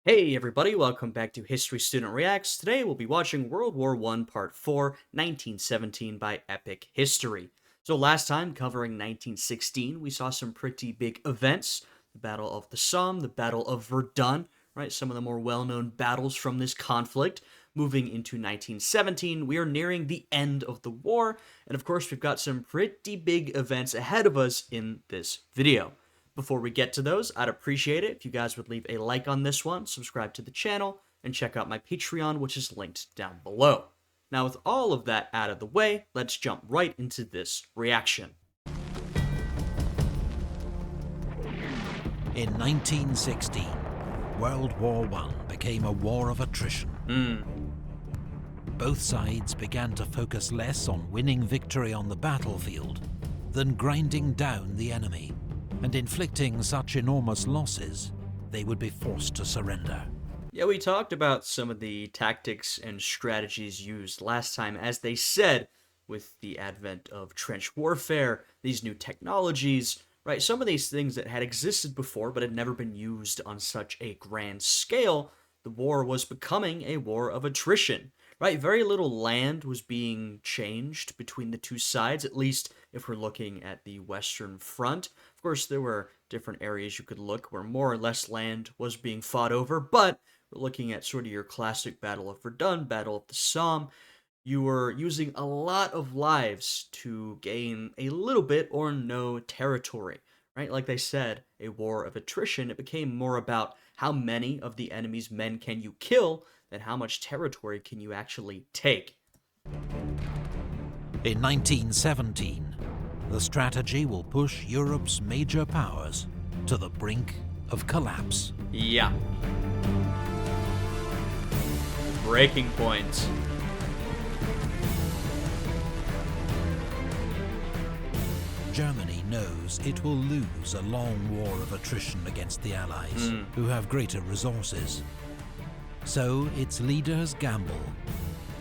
Hey everybody, welcome back to History Student Reacts. Today we'll be watching World War I Part 4, 1917 by Epic History. So last time, covering 1916, we saw some pretty big events. The Battle of the Somme, the Battle of Verdun, right? Some of the more well-known battles from this conflict. Moving into 1917, we are nearing the end of the war, and of course we've got some pretty big events ahead of us in this video. Before we get to those, I'd appreciate it if you guys would leave a like on this one, subscribe to the channel, and check out my Patreon, which is linked down below. Now, with all of that out of the way, let's jump right into this reaction. In 1916, World War I became a war of attrition. Both sides began to focus less on winning victory on the battlefield than grinding down the enemy. And inflicting such enormous losses, they would be forced to surrender. Yeah, we talked about some of the tactics and strategies used last time, as they said, with the advent of trench warfare, these new technologies, right? Some of these things that had existed before but had never been used on such a grand scale. The war was becoming a war of attrition, right? Very little land was being changed between the two sides, at least if we're looking at the Western Front. Of course, there were different areas you could look where more or less land was being fought over, but we're looking at sort of your classic Battle of Verdun, Battle of the Somme. You were using a lot of lives to gain a little bit or no territory, right? Like they said, a war of attrition. It became more about how many of the enemy's men can you kill than how much territory can you actually take. In 1917, the strategy will push Europe's major powers to the brink of collapse. Yeah. Breaking point. Germany knows it will lose a long war of attrition against the Allies, who have greater resources. So its leaders gamble.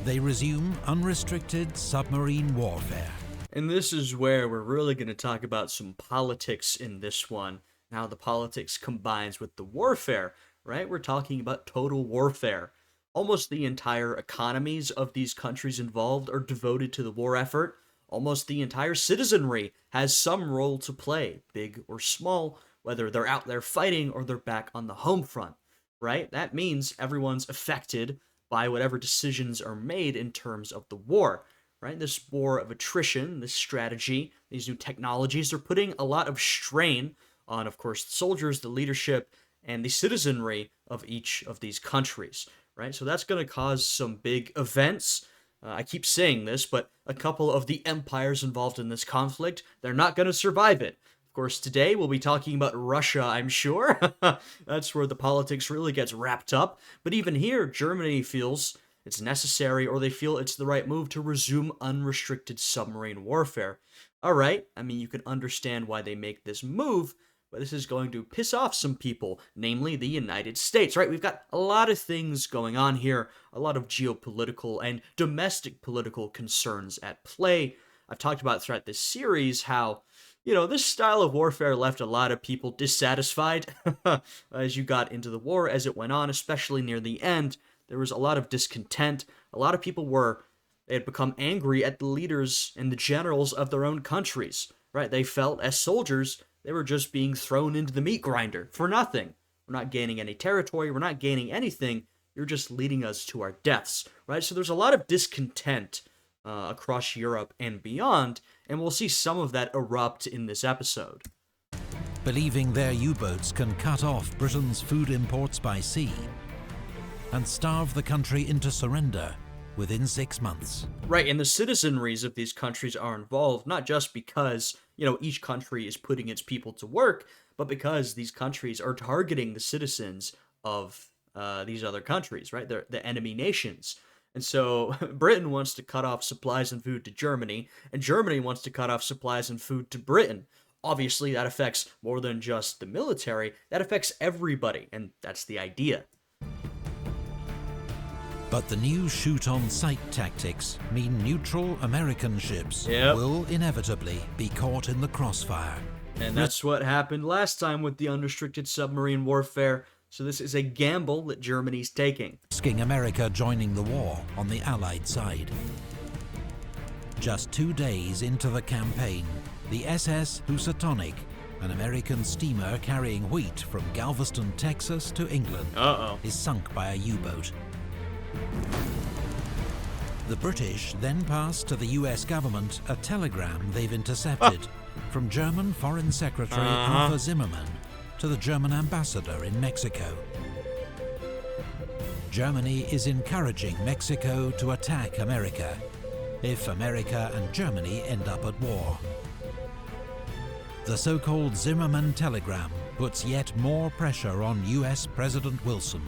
They resume unrestricted submarine warfare. And this is where we're really going to talk about some politics in this one. Now the politics combines with the warfare, right? We're talking about total warfare. Almost the entire economies of these countries involved are devoted to the war effort. Almost the entire citizenry has some role to play, big or small, whether they're out there fighting or they're back on the home front, right? That means everyone's affected by whatever decisions are made in terms of the war. Right, this war of attrition, this strategy, these new technologies are putting a lot of strain on, of course, the soldiers, the leadership, and the citizenry of each of these countries, right? So that's going to cause some big events. I keep saying this, but a couple of the empires involved in this conflict, they're not going to survive it. Of course, today we'll be talking about Russia, I'm sure. That's where the politics really gets wrapped up. But even here, Germany feels it's necessary, or they feel it's the right move to resume unrestricted submarine warfare. Alright, I mean, you can understand why they make this move, but this is going to piss off some people, namely the United States, right? We've got a lot of things going on here, a lot of geopolitical and domestic political concerns at play. I've talked about throughout this series how, this style of warfare left a lot of people dissatisfied as you got into the war, as it went on, especially near the end. There was a lot of discontent. A lot of people they had become angry at the leaders and the generals of their own countries, right? They felt as soldiers, they were just being thrown into the meat grinder for nothing. We're not gaining any territory. We're not gaining anything. You're just leading us to our deaths, right? So there's a lot of discontent across Europe and beyond, and we'll see some of that erupt in this episode. Believing their U-boats can cut off Britain's food imports by sea, and starve the country into surrender within 6 months. Right, and the citizenries of these countries are involved, not just because, each country is putting its people to work, but because these countries are targeting the citizens of these other countries, right? They're the enemy nations. And so Britain wants to cut off supplies and food to Germany, and Germany wants to cut off supplies and food to Britain. Obviously, that affects more than just the military. That affects everybody, and that's the idea. But the new shoot-on-sight tactics mean neutral American ships will inevitably be caught in the crossfire. And that's what happened last time with the unrestricted submarine warfare. So this is a gamble that Germany's taking. Risking America joining the war on the Allied side. Just 2 days into the campaign, the SS Housatonic, an American steamer carrying wheat from Galveston, Texas to England, is sunk by a U-boat. The British then pass to the US government a telegram they've intercepted from German Foreign Secretary Arthur Zimmermann to the German ambassador in Mexico. Germany is encouraging Mexico to attack America if America and Germany end up at war. The so-called Zimmermann telegram puts yet more pressure on US President Wilson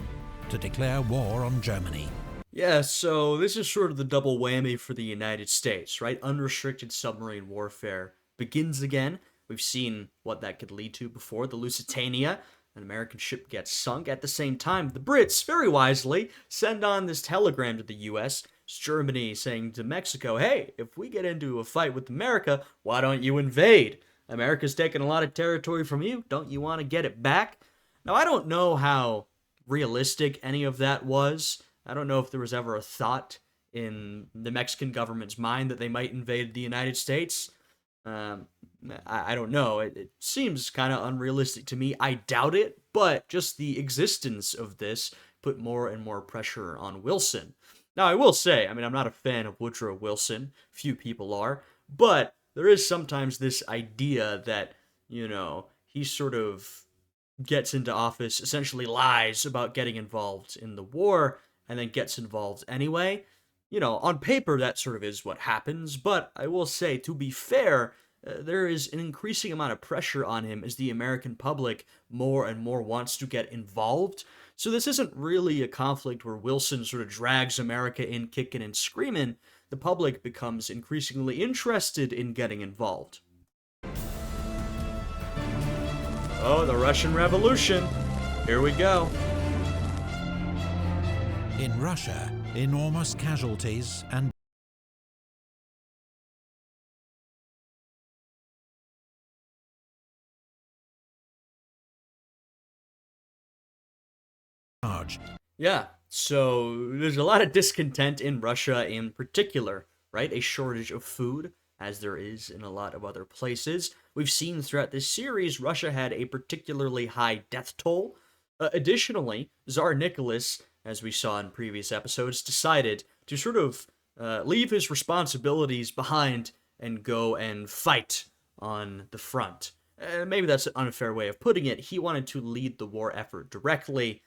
to declare war on Germany. Yeah, so this is sort of the double whammy for the United States, right? Unrestricted submarine warfare begins again. We've seen what that could lead to before. The Lusitania, an American ship, gets sunk. At the same time, the Brits, very wisely, send on this telegram to the US. It's Germany saying to Mexico, hey, if we get into a fight with America, why don't you invade? America's taken a lot of territory from you. Don't you want to get it back? Now, I don't know how realistic any of that was. I don't know if there was ever a thought in the Mexican government's mind that they might invade the United States. I don't know. It seems kind of unrealistic to me. I doubt it, but just the existence of this put more and more pressure on Wilson. Now, I will say, I mean, I'm not a fan of Woodrow Wilson. Few people are. But there is sometimes this idea that, he sort of gets into office, essentially lies about getting involved in the war, and then gets involved anyway. On paper, that sort of is what happens, but I will say, to be fair, there is an increasing amount of pressure on him as the American public more and more wants to get involved. So this isn't really a conflict where Wilson sort of drags America in kicking and screaming. The public becomes increasingly interested in getting involved. Oh, the Russian Revolution. Here we go. In Russia, enormous casualties and charge. Yeah, so there's a lot of discontent in Russia in particular, right? A shortage of food, as there is in a lot of other places. We've seen throughout this series, Russia had a particularly high death toll. Additionally, Tsar Nicholas, as we saw in previous episodes, decided to sort of leave his responsibilities behind and go and fight on the front. Maybe that's an unfair way of putting it. He wanted to lead the war effort directly.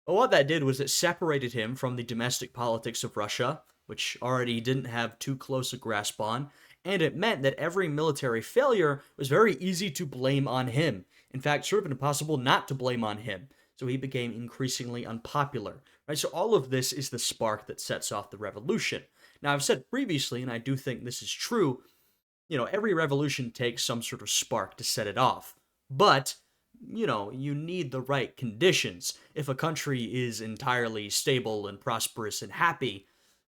But what that did was it separated him from the domestic politics of Russia, which already didn't have too close a grasp on, and it meant that every military failure was very easy to blame on him. In fact, sort of impossible not to blame on him. So he became increasingly unpopular. Right? So all of this is the spark that sets off the revolution. Now, I've said previously, and I do think this is true, every revolution takes some sort of spark to set it off. But you need the right conditions. If a country is entirely stable and prosperous and happy,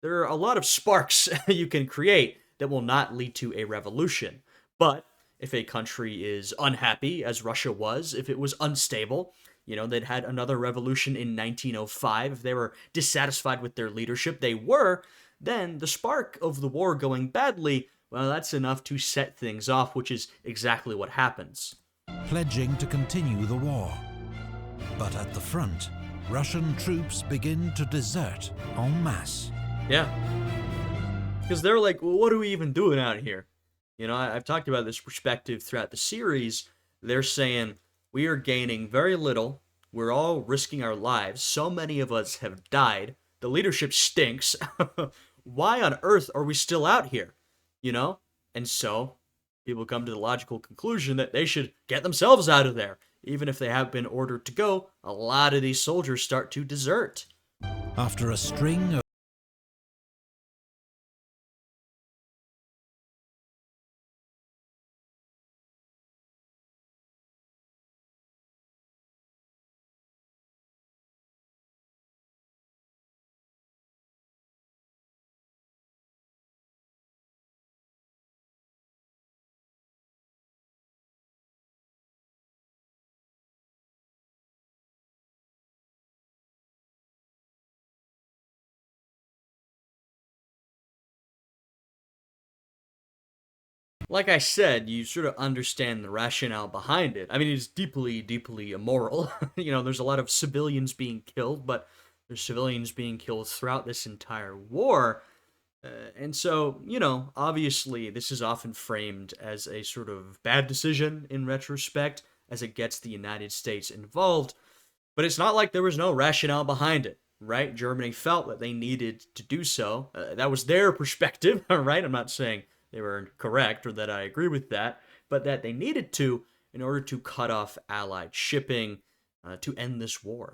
there are a lot of sparks you can create that will not lead to a revolution. But if a country is unhappy, as Russia was, if it was unstable, they'd had another revolution in 1905. If they were dissatisfied with their leadership, they were, then the spark of the war going badly, well, that's enough to set things off, which is exactly what happens. Pledging to continue the war. But at the front, Russian troops begin to desert en masse. Yeah. Because they're like, well, what are we even doing out here? I've talked about this perspective throughout the series. They're saying, we are gaining very little. We're all risking our lives. So many of us have died. The leadership stinks. Why on earth are we still out here? And so people come to the logical conclusion that they should get themselves out of there. Even if they have been ordered to go, a lot of these soldiers start to desert. After a string of like I said, you sort of understand the rationale behind it. I mean, it's deeply, deeply immoral. There's a lot of civilians being killed, but there's civilians being killed throughout this entire war. And so, obviously, this is often framed as a sort of bad decision in retrospect, as it gets the United States involved. But it's not like there was no rationale behind it, right? Germany felt that they needed to do so. That was their perspective, right? I'm not saying they were correct or that I agree with that, but that they needed to in order to cut off Allied shipping to end this war.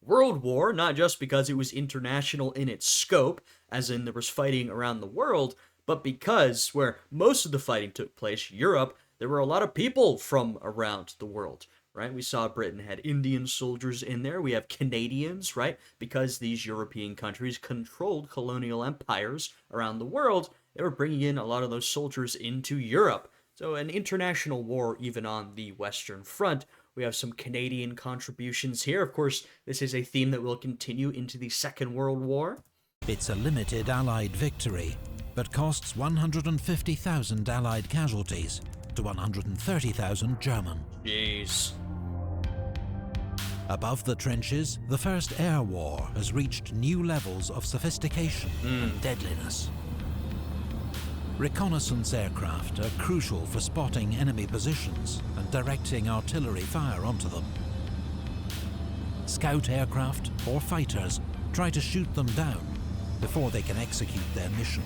World War, not just because it was international in its scope, as in there was fighting around the world, but because where most of the fighting took place, Europe, there were a lot of people from around the world, right? We saw Britain had Indian soldiers in there. We have Canadians, right? Because these European countries controlled colonial empires around the world, they were bringing in a lot of those soldiers into Europe. So an international war, even on the Western Front. We have some Canadian contributions here. Of course, this is a theme that will continue into the Second World War. It's a limited Allied victory, but costs 150,000 Allied casualties to 130,000 German. Jeez. Above the trenches, the First Air War has reached new levels of sophistication and deadliness. Reconnaissance aircraft are crucial for spotting enemy positions and directing artillery fire onto them. Scout aircraft or fighters try to shoot them down before they can execute their mission.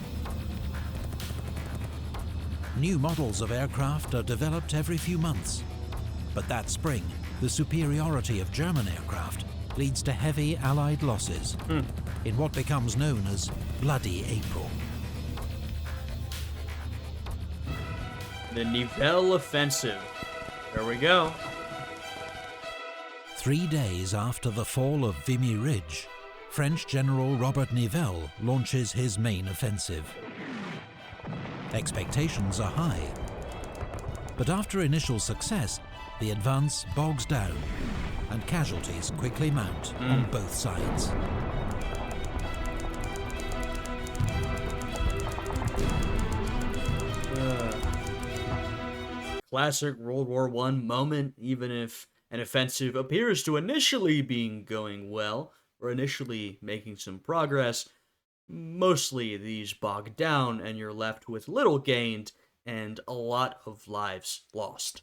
New models of aircraft are developed every few months, but that spring, the superiority of German aircraft leads to heavy Allied losses in what becomes known as Bloody April. The Nivelle Offensive. There we go. 3 days after the fall of Vimy Ridge, French General Robert Nivelle launches his main offensive. Expectations are high, but after initial success, the advance bogs down and casualties quickly mount on both sides. Classic World War I moment, even if an offensive appears to initially being going well, or initially making some progress, mostly these bog down and you're left with little gained and a lot of lives lost.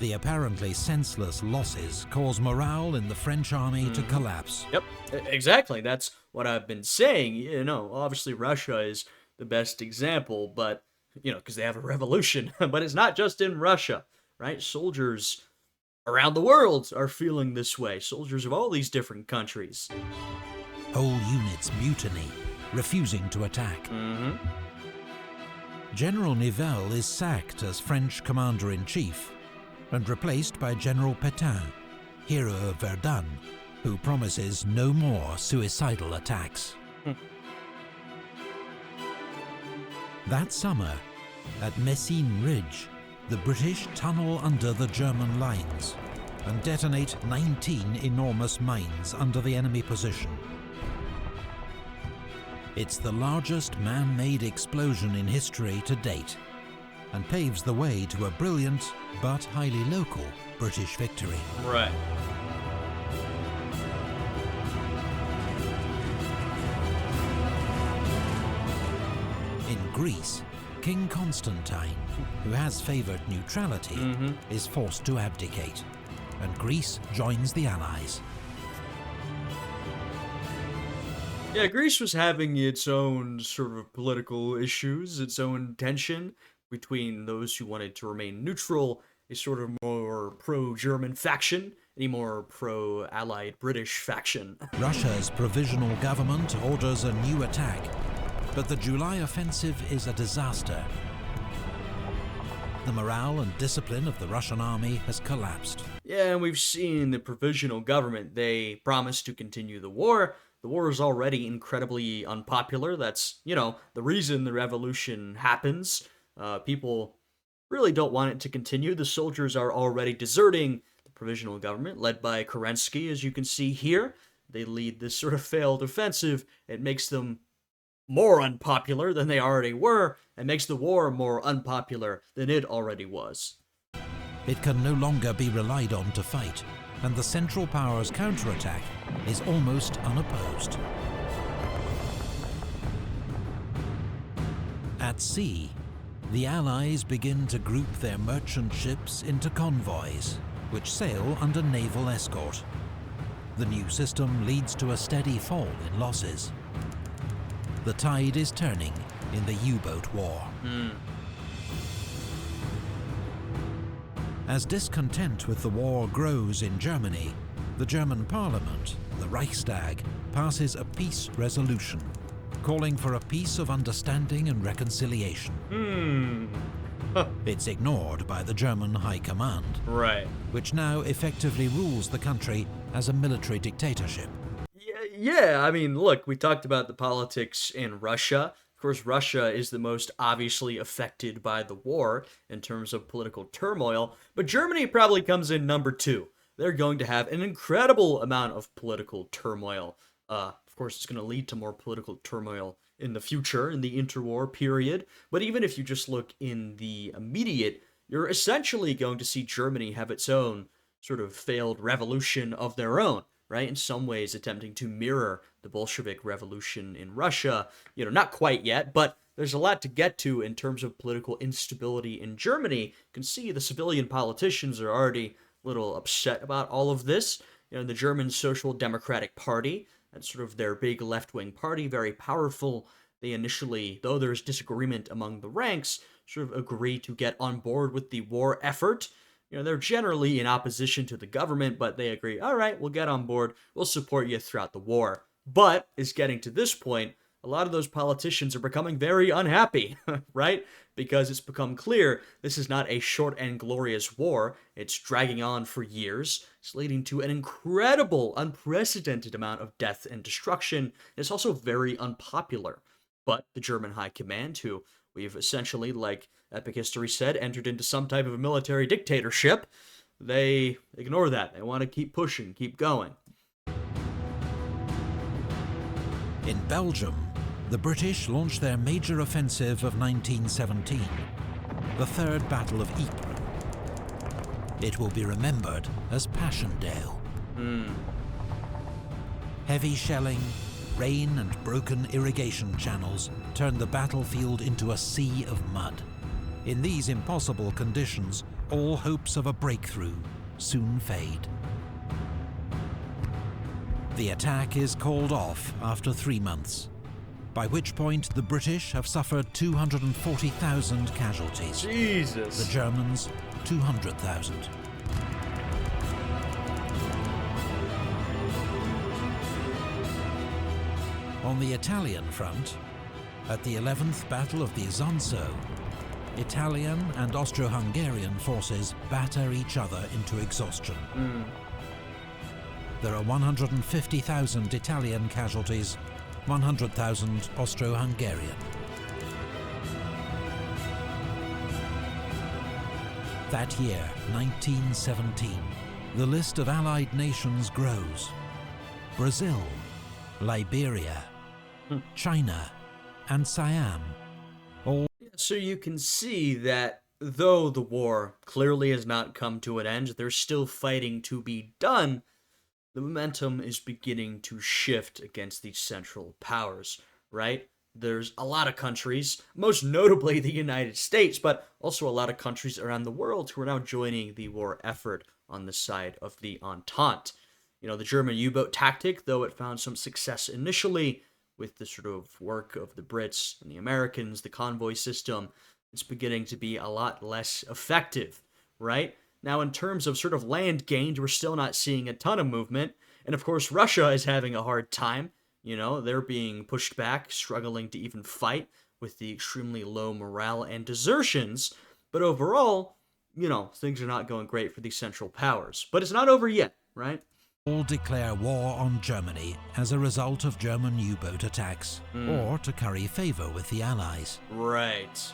The apparently senseless losses cause morale in the French army to collapse. Yep, exactly. That's what I've been saying. Obviously Russia is the best example, but because they have a revolution. But it's not just in Russia, right? Soldiers around the world are feeling this way. Soldiers of all these different countries. Whole units mutiny, refusing to attack. General Nivelle is sacked as French commander-in-chief and replaced by General Pétain, hero of Verdun, who promises no more suicidal attacks. That summer, at Messines Ridge, the British tunnel under the German lines and detonate 19 enormous mines under the enemy position. It's the largest man-made explosion in history to date and paves the way to a brilliant but highly local British victory. Right. In Greece, King Constantine, who has favoured neutrality, is forced to abdicate, and Greece joins the Allies. Yeah, Greece was having its own sort of political issues, its own tension between those who wanted to remain neutral, a sort of more pro-German faction, and a more pro-Allied British faction. Russia's provisional government orders a new attack, but the July offensive is a disaster. the morale and discipline of the Russian army has collapsed. Yeah, and we've seen the provisional government. They promised to continue the war. The war is already incredibly unpopular. That's, the reason the revolution happens. People really don't want it to continue. The soldiers are already deserting the provisional government, led by Kerensky, as you can see here. They lead this sort of failed offensive. It makes them more unpopular than they already were, and makes the war more unpopular than it already was. It can no longer be relied on to fight, and the Central Powers' counterattack is almost unopposed. At sea, the Allies begin to group their merchant ships into convoys, which sail under naval escort. The new system leads to a steady fall in losses. The tide is turning in the U-boat war. As discontent with the war grows in Germany, the German parliament, the Reichstag, passes a peace resolution, calling for a peace of understanding and reconciliation. It's ignored by the German High Command, Right. which now effectively rules the country as a military dictatorship. Yeah, I mean, look, we talked about the politics in Russia. Of course, Russia is the most obviously affected by the war in terms of political turmoil, but Germany probably comes in number 2. They're going to have an incredible amount of political turmoil. Of course, it's going to lead to more political turmoil in the future, in the interwar period, but even if you just look in the immediate, you're essentially going to see Germany have its own sort of failed revolution of their own. Right, in some ways attempting to mirror the Bolshevik Revolution in Russia. Not quite yet, but there's a lot to get to in terms of political instability in Germany. You can see the civilian politicians are already a little upset about all of this. The German Social Democratic Party, that's sort of their big left-wing party, very powerful. They initially, though there's disagreement among the ranks, sort of agree to get on board with the war effort. They're generally in opposition to the government, but they agree, all right, we'll get on board, we'll support you throughout the war. But, is getting to this point, a lot of those politicians are becoming very unhappy, right? Because it's become clear this is not a short and glorious war, it's dragging on for years, it's leading to an incredible, unprecedented amount of death and destruction, it's also very unpopular. But the German High Command, who we've essentially, like Epic History said, entered into some type of a military dictatorship, they ignore that. They want to keep pushing, keep going. In Belgium, the British launched their major offensive of 1917, the Third Battle of Ypres. It will be remembered as Passchendaele. Heavy shelling, rain and broken irrigation channels turned the battlefield into a sea of mud. In these impossible conditions, all hopes of a breakthrough soon fade. The attack is called off after 3 months, by which point the British have suffered 240,000 casualties. Jesus! The Germans, 200,000. On the Italian front, at the 11th Battle of the Isonzo, Italian and Austro-Hungarian forces batter each other into exhaustion. There are 150,000 Italian casualties, 100,000 Austro-Hungarian. That year, 1917, the list of Allied nations grows. Brazil, Liberia, China, and Siam. All. So you can see that though the war clearly has not come to an end, there's still fighting to be done. The momentum is beginning to shift against these central powers, right? There's a lot of countries, most notably the United States, but also a lot of countries around the world who are now joining the war effort on the side of the Entente. The German U-boat tactic, though it found some success initially with the sort of work of the Brits and the Americans, the convoy system, it's beginning to be a lot less effective, right? Now, in terms of sort of land gained, we're still not seeing a ton of movement. And of course, Russia is having a hard time. They're being pushed back, struggling to even fight with the extremely low morale and desertions. But overall, things are not going great for these Central Powers. But it's not over yet, right? All declare war on Germany as a result of German U-boat attacks, or to curry favour with the Allies. Right.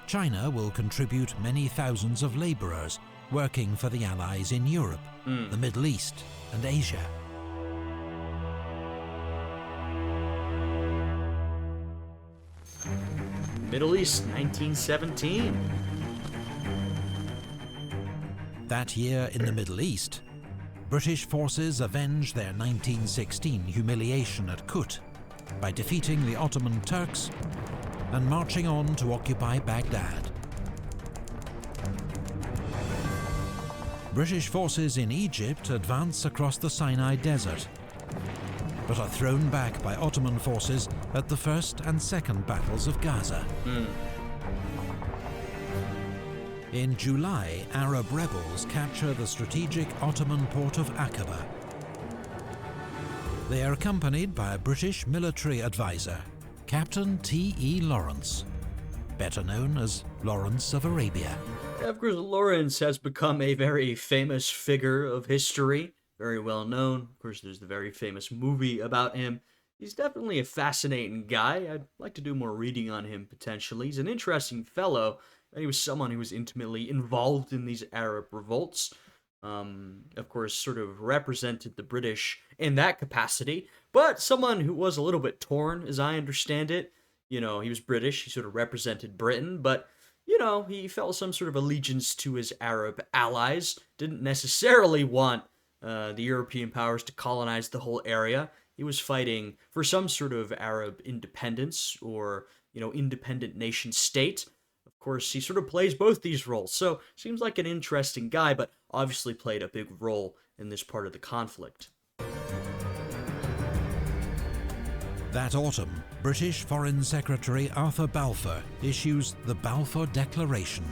China will contribute many thousands of labourers working for the Allies in Europe, the Middle East and Asia. Middle East, 1917. That year in the Middle East, British forces avenged their 1916 humiliation at Kut by defeating the Ottoman Turks and marching on to occupy Baghdad. British forces in Egypt advance across the Sinai Desert, but are thrown back by Ottoman forces at the First and Second Battles of Gaza. In July, Arab rebels capture the strategic Ottoman port of Aqaba. They are accompanied by a British military advisor, Captain T.E. Lawrence, better known as Lawrence of Arabia. Yeah, of course, Lawrence has become a very famous figure of history, very well known. Of course, there's the very famous movie about him. He's definitely a fascinating guy. I'd like to do more reading on him, potentially. He's an interesting fellow. He was someone who was intimately involved in these Arab revolts. Of course, sort of represented the British in that capacity, but someone who was a little bit torn, as I understand it. He was British, he sort of represented Britain, but, he felt some sort of allegiance to his Arab allies, didn't necessarily want the European powers to colonize the whole area. He was fighting for some sort of Arab independence or, independent nation state. Of course, he sort of plays both these roles, so seems like an interesting guy, but obviously played a big role in this part of the conflict. That autumn, British Foreign Secretary Arthur Balfour issues the Balfour Declaration,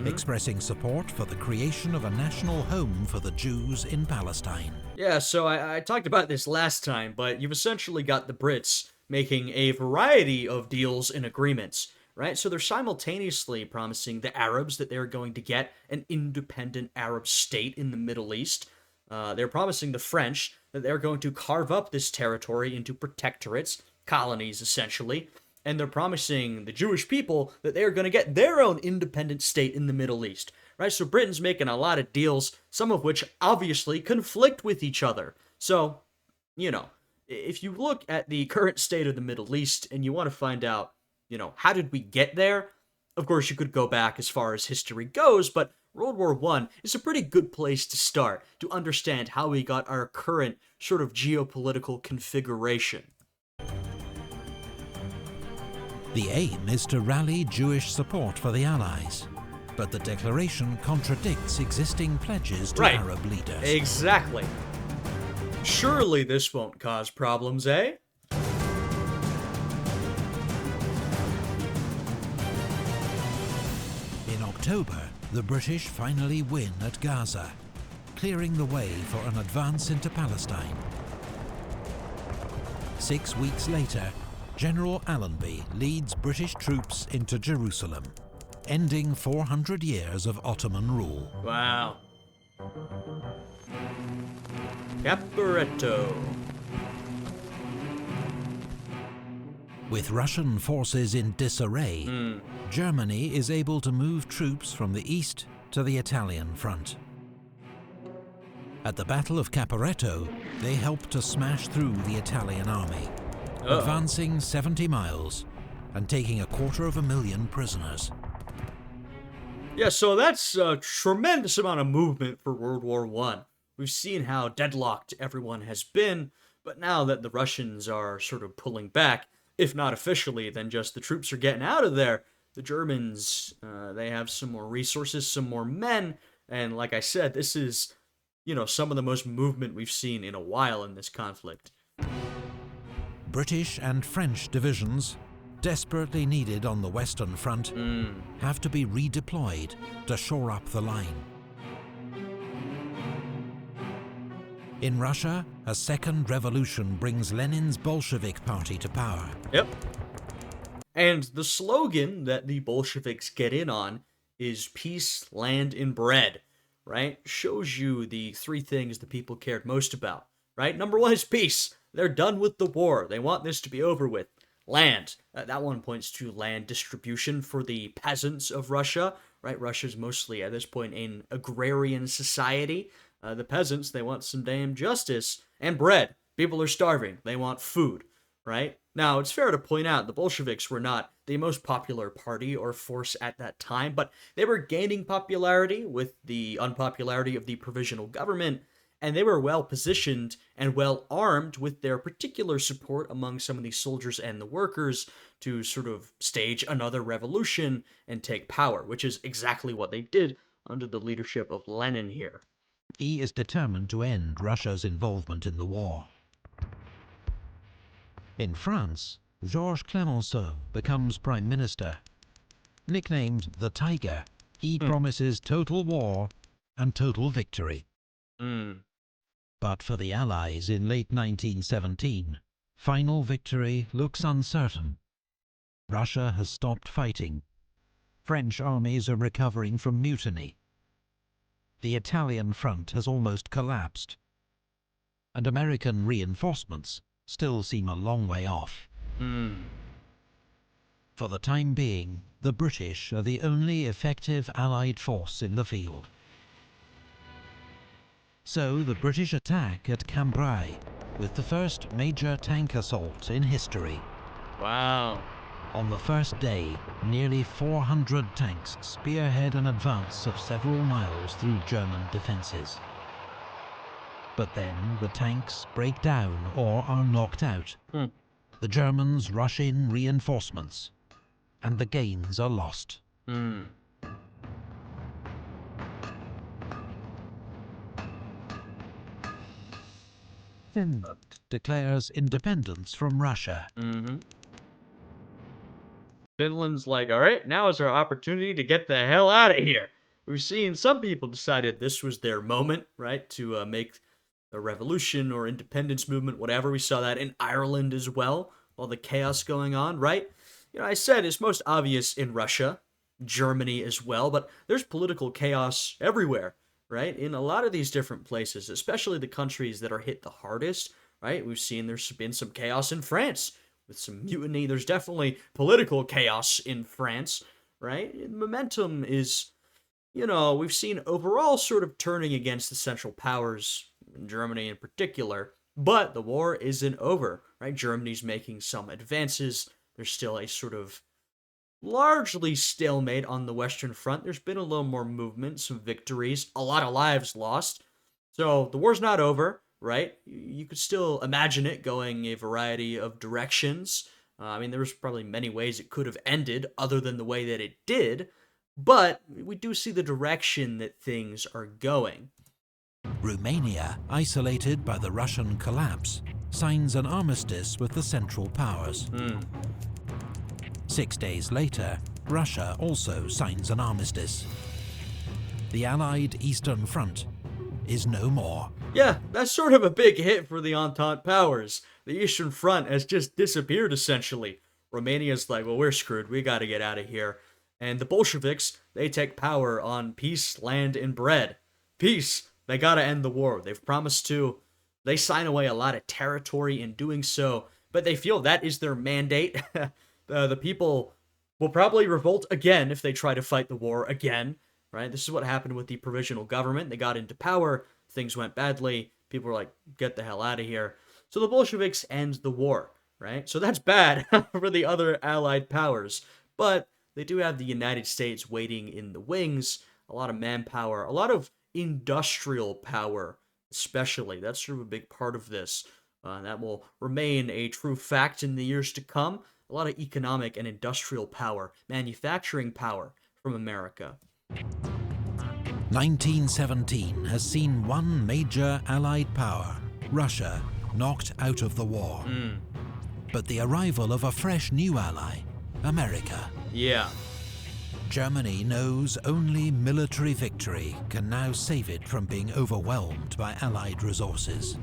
expressing support for the creation of a national home for the Jews in Palestine. Yeah, so I talked about this last time, but you've essentially got the Brits making a variety of deals and agreements, right? So they're simultaneously promising the Arabs that they're going to get an independent Arab state in the Middle East. They're promising the French that they're going to carve up this territory into protectorates, colonies essentially, and they're promising the Jewish people that they're going to get their own independent state in the Middle East, right? So Britain's making a lot of deals, some of which obviously conflict with each other. So, if you look at the current state of the Middle East and you want to find out, how did we get there? Of course, you could go back as far as history goes, but World War I is a pretty good place to start to understand how we got our current sort of geopolitical configuration. The aim is to rally Jewish support for the Allies, but the declaration contradicts existing pledges to Arab leaders. Exactly. Surely this won't cause problems, eh? In October, the British finally win at Gaza, clearing the way for an advance into Palestine. 6 weeks later, General Allenby leads British troops into Jerusalem, ending 400 years of Ottoman rule. Wow. Caporetto. With Russian forces in disarray, Germany is able to move troops from the east to the Italian front. At the Battle of Caporetto, they help to smash through the Italian army, advancing 70 miles and taking 250,000 prisoners. Yeah, so that's a tremendous amount of movement for World War I. We've seen how deadlocked everyone has been, but now that the Russians are sort of pulling back, if not officially, then just the troops are getting out of there, the Germans, they have some more resources, some more men, and like I said, this is, some of the most movement we've seen in a while in this conflict. British and French divisions, desperately needed on the Western Front, have to be redeployed to shore up the line. In Russia, a second revolution brings Lenin's Bolshevik party to power. Yep. And the slogan that the Bolsheviks get in on is peace, land, and bread, right? Shows you the three things the people cared most about, right? Number one is peace. They're done with the war. They want this to be over with. Land. That one points to land distribution for the peasants of Russia, right? Russia's mostly, at this point, an agrarian society. The peasants, they want some damn justice. And bread. People are starving. They want food, right? Now, it's fair to point out the Bolsheviks were not the most popular party or force at that time, but they were gaining popularity with the unpopularity of the provisional government, and they were well positioned and well armed with their particular support among some of the soldiers and the workers to sort of stage another revolution and take power, which is exactly what they did under the leadership of Lenin here. He is determined to end Russia's involvement in the war. In France, Georges Clemenceau becomes prime minister. Nicknamed the Tiger, he promises total war and total victory. But for the Allies in late 1917, final victory looks uncertain. Russia has stopped fighting. French armies are recovering from mutiny. The Italian front has almost collapsed. And American reinforcements still seem a long way off. For the time being, the British are the only effective Allied force in the field. So the British attack at Cambrai, with the first major tank assault in history. Wow. On the first day, nearly 400 tanks spearhead an advance of several miles through German defences. But then the tanks break down or are knocked out. The Germans rush in reinforcements, and the gains are lost. Finland declares independence from Russia. Finland's like, all right, now is our opportunity to get the hell out of here. We've seen some people decided this was their moment, right, to make a revolution or independence movement, whatever. We saw that in Ireland as well, all the chaos going on, right? You know, I said it's most obvious in Russia, Germany as well, but there's political chaos everywhere, right? In a lot of these different places, especially the countries that are hit the hardest, right? We've seen there's been some chaos in France with some mutiny. There's definitely political chaos in France, right? Momentum is, you know, we've seen overall sort of turning against the Central Powers, in Germany in particular, but the war isn't over, right? Germany's making some advances. There's still a sort of largely stalemate on the Western Front. There's been a little more movement, some victories, a lot of lives lost. So the war's not over, right? You could still imagine it going a variety of directions. I mean, there was probably many ways it could have ended other than the way that it did, but we do see the direction that things are going. Romania, isolated by the Russian collapse, signs an armistice with the Central Powers. 6 days later, Russia also signs an armistice. The Allied Eastern Front is no more. Yeah, that's sort of a big hit for the Entente powers. The Eastern Front has just disappeared, essentially. Romania's like, well, we're screwed. We gotta get out of here. And the Bolsheviks, they take power on peace, land, and bread. Peace. They gotta end the war. They've promised to. They sign away a lot of territory in doing so, but they feel that is their mandate. The people will probably revolt again if they try to fight the war again, right? This is what happened with the provisional government. They got into power, things went badly, people were like, get the hell out of here. So the Bolsheviks end the war, right? So that's bad for the other allied powers, but they do have the United States waiting in the wings, a lot of manpower, a lot of industrial power, especially. That's sort of a big part of this. That will remain a true fact in the years to come. A lot of economic and industrial power, manufacturing power from America. 1917 has seen one major Allied power, Russia, knocked out of the war. But the arrival of a fresh new ally, America. Yeah. Germany knows only military victory can now save it from being overwhelmed by Allied resources,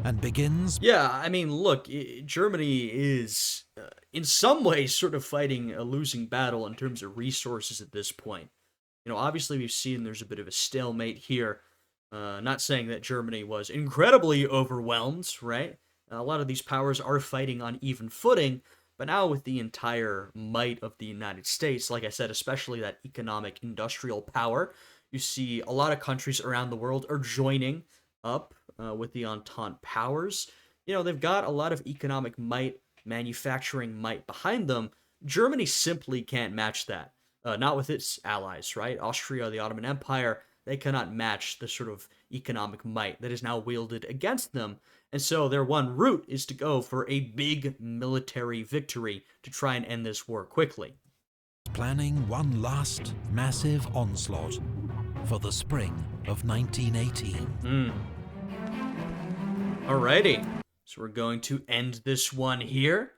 and begins... Yeah, I mean, look, Germany is, in some ways, sort of fighting a losing battle in terms of resources at this point. Obviously we've seen there's a bit of a stalemate here. Not saying that Germany was incredibly overwhelmed, right? A lot of these powers are fighting on even footing, but now with the entire might of the United States, like I said, especially that economic industrial power, you see a lot of countries around the world are joining up with the Entente powers. They've got a lot of economic might, manufacturing might behind them. Germany simply can't match that. Not with its allies, right? Austria, the Ottoman Empire, they cannot match the sort of economic might that is now wielded against them. And so their one route is to go for a big military victory to try and end this war quickly. Planning one last massive onslaught for the spring of 1918. Alrighty, so we're going to end this one here.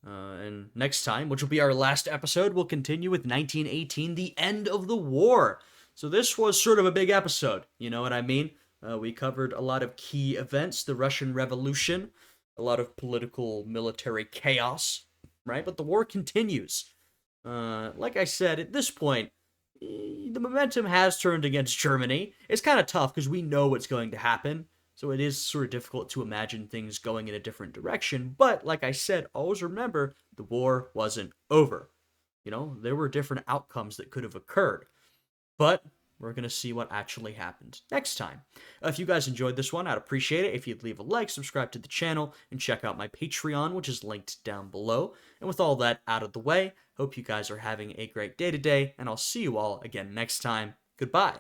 And next time, which will be our last episode, we'll continue with 1918, the end of the war. So this was sort of a big episode, you know what I mean? We covered a lot of key events, the Russian Revolution, a lot of political military chaos, right? But the war continues. Like I said, at this point, the momentum has turned against Germany. It's kind of tough because we know what's going to happen. So it is sort of difficult to imagine things going in a different direction. But like I said, always remember the war wasn't over. There were different outcomes that could have occurred. But we're going to see what actually happened next time. If you guys enjoyed this one, I'd appreciate it if you'd leave a like, subscribe to the channel, and check out my Patreon, which is linked down below. And with all that out of the way, hope you guys are having a great day today, and I'll see you all again next time. Goodbye.